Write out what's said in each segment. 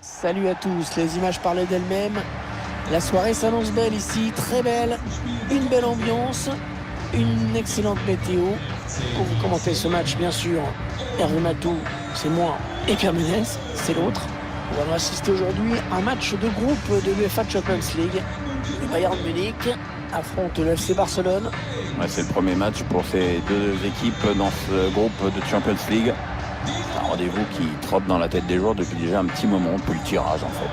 Salut à tous, les images parlaient d'elles-mêmes. La soirée s'annonce belle ici, très belle. Une belle ambiance, une excellente météo. Pour vous commenter ce match, bien sûr, Hervé Matou, c'est moi, et Pierre Ménès, c'est l'autre. On va assister aujourd'hui à un match de groupe de l'UEFA Champions League. Le Bayern Munich affronte le FC Barcelone. Ouais, c'est le premier match pour ces deux équipes dans ce groupe de Champions League. Un rendez-vous qui trotte dans la tête des joueurs depuis déjà un petit moment, depuis le tirage en fait.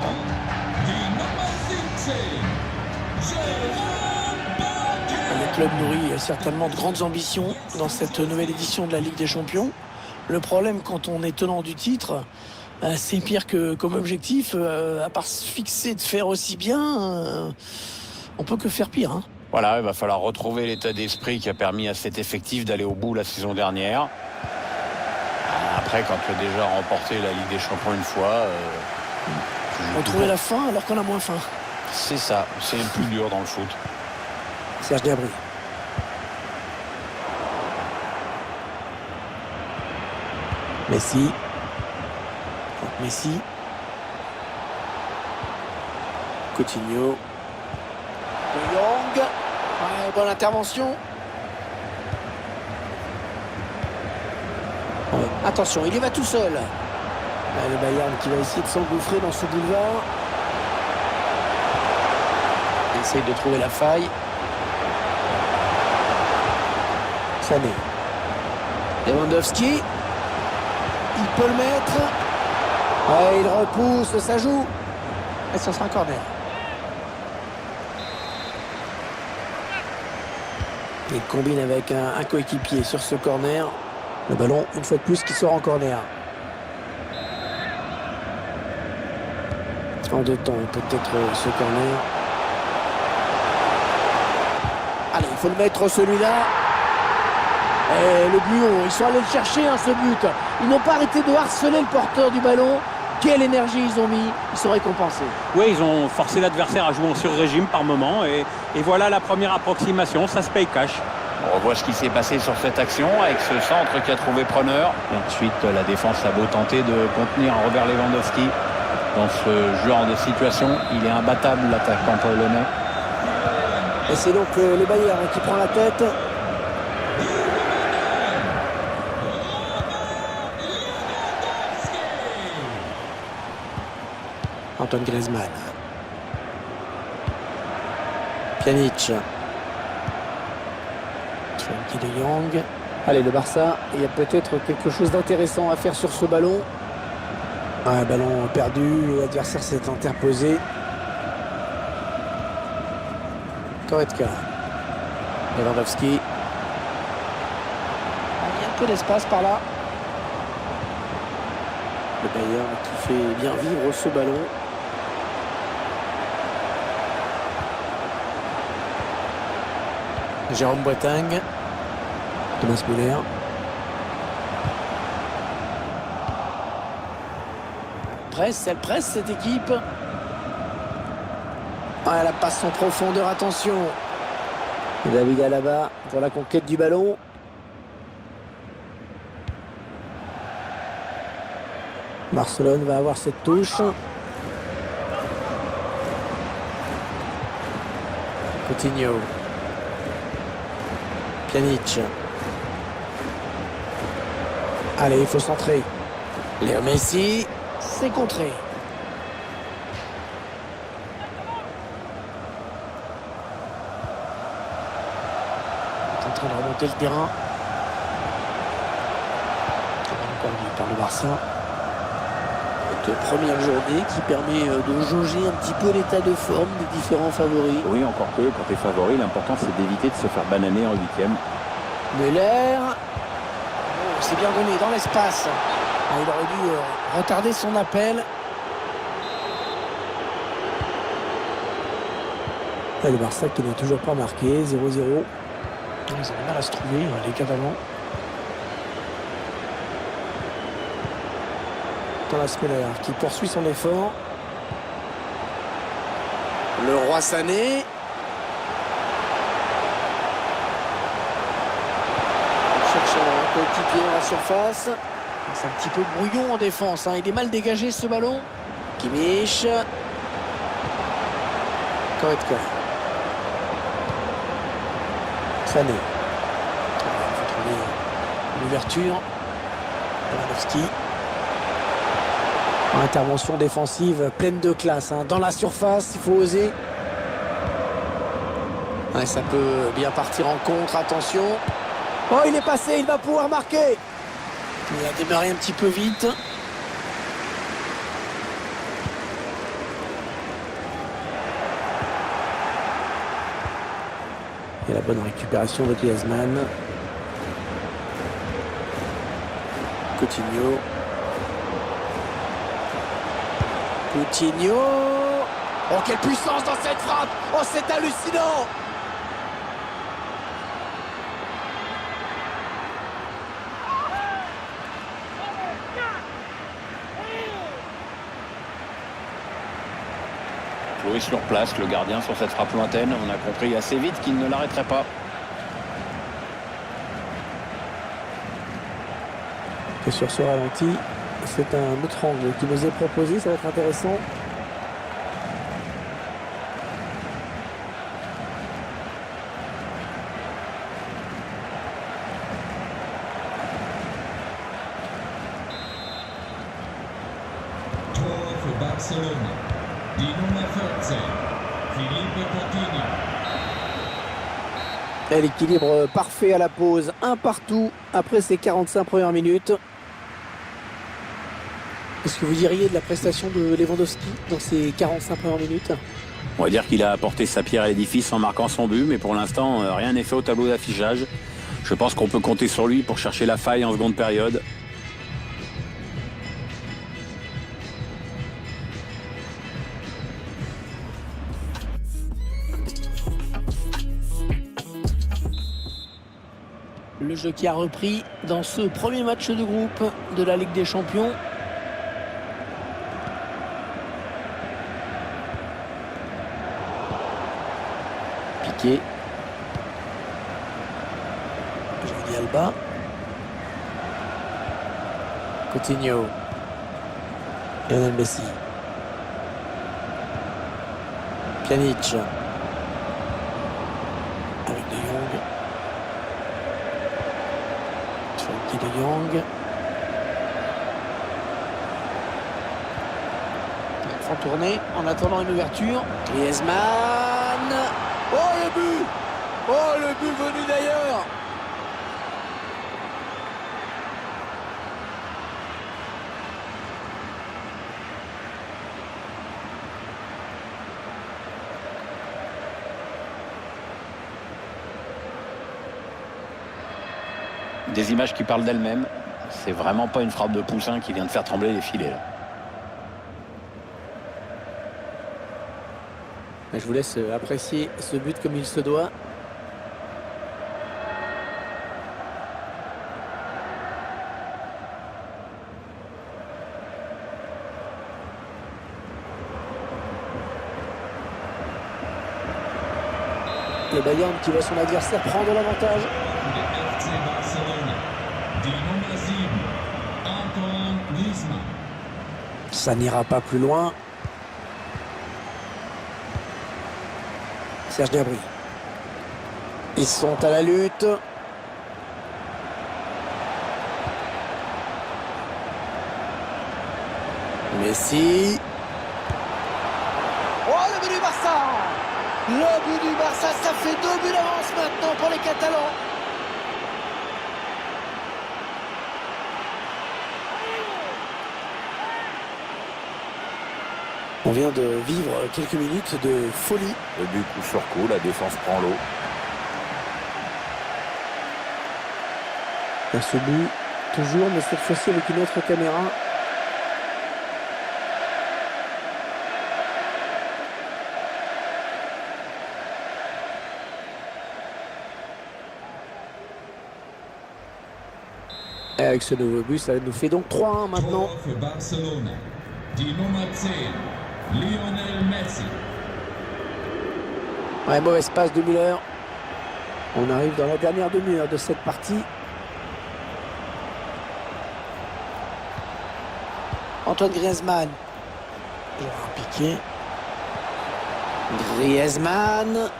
Le club nourrit certainement de grandes ambitions dans cette nouvelle édition de la Ligue des Champions. Le problème quand on est tenant du titre, c'est pire que comme objectif, à part se fixer de faire aussi bien, on peut que faire pire. Voilà, il va falloir retrouver l'état d'esprit qui a permis à cet effectif d'aller au bout la saison dernière. Après, quand tu as déjà remporté la Ligue des Champions une fois... retrouver la fin alors qu'on a moins faim. C'est ça, c'est le plus dur dans le foot. Serge Gnabry. Messi. Coutinho. De Jong. Ouais, bonne intervention. Ouais, attention, il y va tout seul. Le Bayern qui va essayer de s'engouffrer dans ce boulevard. Il essaye de trouver la faille. Sané. Lewandowski. Il peut le mettre. Ouais, il repousse, ça joue. Et ça sera un corner. Il combine avec un coéquipier sur ce corner. Le ballon, une fois de plus, qui sort en corner. En deux temps, peut-être ce corner. Allez, il faut le mettre celui-là. Et le Buon, ils sont allés le chercher, ce but. Ils n'ont pas arrêté de harceler le porteur du ballon. Quelle énergie ils ont mis, ils sont récompensés. Oui, ils ont forcé l'adversaire à jouer en sur-régime par moment. Et voilà la première approximation, ça se paye cash. On revoit ce qui s'est passé sur cette action avec ce centre qui a trouvé preneur. Et ensuite, la défense a beau tenter de contenir Robert Lewandowski. Dans ce genre de situation, il est imbattable, l'attaquant polonais. Et c'est donc le Bayern qui prend la tête. Antoine Griezmann. Pjanic. Frenkie de Jong. Allez, le Barça, il y a peut-être quelque chose d'intéressant à faire sur ce ballon. Un ballon perdu, l'adversaire s'est interposé. Goretzka. Lewandowski. Il y a un peu d'espace par là. Le Bayern qui fait bien vivre ce ballon. Jérôme Boateng. Thomas Müller. Elle presse cette équipe. Ah, la passe en profondeur, attention. David Alaba pour la conquête du ballon. Barcelone va avoir cette touche. Coutinho. Pjanic. Allez, il faut centrer. Léo Messi. C'est contré. Il est en train de remonter le terrain. Perdu par le Barça. Cette première journée qui permet de jauger un petit peu l'état de forme des différents favoris. Oui, encore que quand tu es favori, l'important c'est d'éviter de se faire bananer en huitième. Müller. C'est bien donné dans l'espace. Il aurait dû retarder son appel. Et le Barça qui n'a toujours pas marqué, 0-0. Ils ont du mal à se trouver, les Catalans. Thomas Müller qui poursuit son effort. Le Roi Sané. Il cherche un coéquipier à la surface. C'est un petit peu brouillon en défense. Il est mal dégagé ce ballon. Kimmich. Goretzka. Sané. L'ouverture. Lewandowski. Intervention défensive pleine de classe. Dans la surface, il faut oser. Ouais, ça peut bien partir en contre. Attention. Oh, il est passé, il va pouvoir marquer. Il a démarré un petit peu vite. Et la bonne récupération de Griezmann. Coutinho. Oh, quelle puissance dans cette frappe. Oh, c'est hallucinant. Chloé sur place, le gardien sur cette frappe lointaine. On a compris assez vite qu'il ne l'arrêterait pas. Et sur ce ralenti, c'est un autre angle qui nous est proposé, ça va être intéressant. Tor für Barcelona. Die Nummer 14, Philippe Coutinho. Et l'équilibre parfait à la pause, un partout après ces 45 premières minutes. Qu'est-ce que vous diriez de la prestation de Lewandowski dans ces 45 premières minutes? On va dire qu'il a apporté sa pierre à l'édifice en marquant son but, mais pour l'instant, rien n'est fait au tableau d'affichage. Je pense qu'on peut compter sur lui pour chercher la faille en seconde période. Le jeu qui a repris dans ce premier match de groupe de la Ligue des Champions. Piqué. Jordi Alba. Coutinho. Lionel Messi. Pjanic. Avec De Jong. De Jong. Ils font tourner en attendant une ouverture. Griezmann. Oh, le but! Oh, le but venu d'ailleurs! Des images qui parlent d'elles-mêmes. C'est vraiment pas une frappe de poussin qui vient de faire trembler les filets, là. Je vous laisse apprécier ce but comme il se doit. Le Bayern qui voit son adversaire prendre l'avantage. Der FC Barcelona. Die Nummer 7, Antoine Griezmann. Ça n'ira pas plus loin. Serge Gnabry. Ils sont à la lutte. Messi. Oh, le but du Barça! Le but du Barça, ça fait 2 buts d'avance maintenant pour les Catalans. On vient de vivre quelques minutes de folie. Le but coup sur coup, la défense prend l'eau. Il y a ce but, toujours, mais cette fois-ci avec une autre caméra. Et avec ce nouveau but, ça nous fait donc 3-1 maintenant. Tor für Barcelona. Die Nummer 10, Lionel Messi. Ouais, mauvaise passe de Müller. On arrive dans la dernière demi-heure de cette partie. Antoine Griezmann. Gérard Piqué. Griezmann.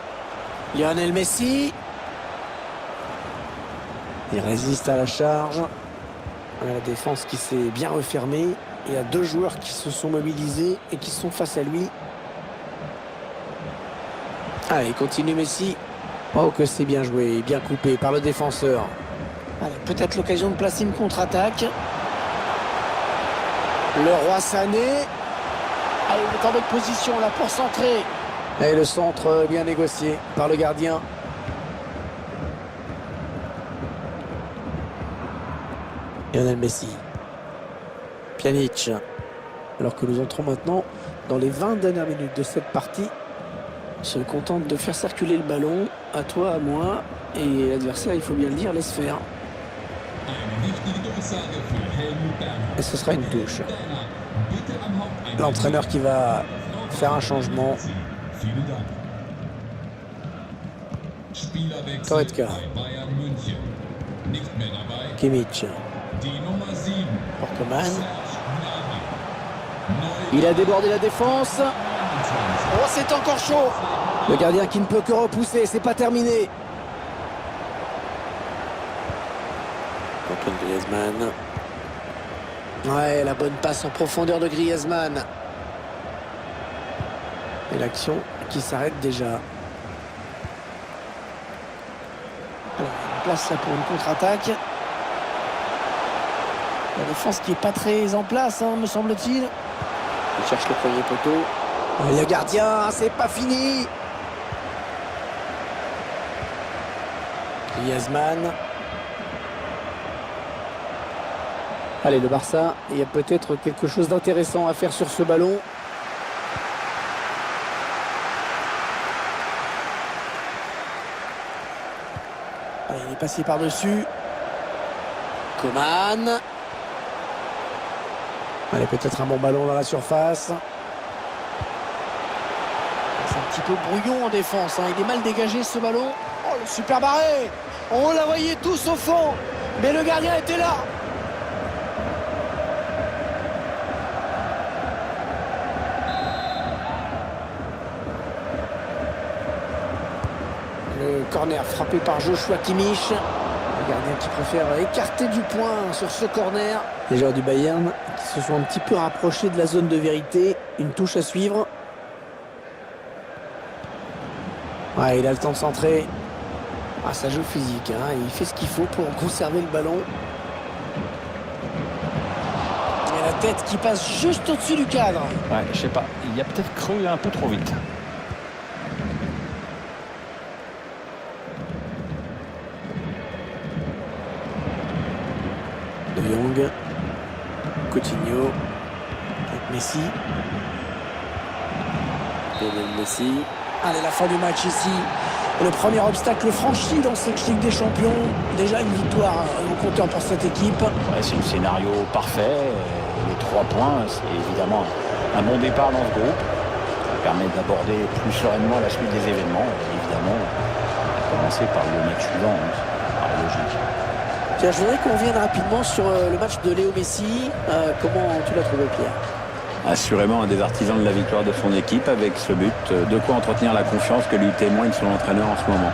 Lionel Messi. Il résiste à la charge. La défense qui s'est bien refermée. Il y a deux joueurs qui se sont mobilisés et qui sont face à lui. Allez, continue Messi. Oh, que c'est bien joué, bien coupé par le défenseur. Allez, peut-être l'occasion de placer une contre-attaque. Le Roi Sané. Allez, il est en bonne position là pour centrer. Et le centre bien négocié par le gardien. Lionel Messi. Pjanic. Alors que nous entrons maintenant dans les 20 dernières minutes de cette partie. Se contente de faire circuler le ballon, à toi, à moi, et l'adversaire, il faut bien le dire, laisse faire. Et ce sera une touche. L'entraîneur qui va faire un changement. Goretzka. Kimmich. Porcoman. Il a débordé la défense. Oh, c'est encore chaud. Le gardien qui ne peut que repousser, c'est pas terminé. Antoine Griezmann. Ouais, la bonne passe en profondeur de Griezmann. Et l'action qui s'arrête déjà. Alors, une place là pour une contre-attaque. La défense qui est pas très en place, hein, me semble-t-il. Il cherche le premier poteau. Et le gardien, c'est pas fini. Griezmann. Allez, le Barça, il y a peut-être quelque chose d'intéressant à faire sur ce ballon. Allez, il est passé par-dessus. Coman. Allez, peut-être un bon ballon dans la surface. C'est un petit peu brouillon en défense, hein. Il est mal dégagé ce ballon. Oh, le super barré. On la voyait tous au fond. Mais le gardien était là. Le corner frappé par Joshua Kimmich. Le gardien qui préfère écarter du point sur ce corner. Les joueurs du Bayern qui se sont un petit peu rapprochés de la zone de vérité. Une touche à suivre. Ouais, il a le temps de centrer. Ah, ça joue physique, hein. Il fait ce qu'il faut pour conserver le ballon. Et la tête qui passe juste au-dessus du cadre. Ouais, je sais pas. Il a peut-être cru un peu trop vite. De Jong. Coutinho. Avec Messi. Lionel Messi. Allez, la fin du match ici. Le premier obstacle franchi dans cette Ligue des Champions. Déjà une victoire au compteur pour cette équipe. Ouais, c'est le scénario parfait. Les 3 points, c'est évidemment un bon départ dans ce groupe. Ça permet d'aborder plus sereinement la suite des événements. Et évidemment, à commencer par le match suivant, hein, par logique. Tiens, je voudrais qu'on revienne rapidement sur le match de Léo Messi. Comment tu l'as trouvé, Pierre? Assurément un des artisans de la victoire de son équipe avec ce but. De quoi entretenir la confiance que lui témoigne son entraîneur en ce moment.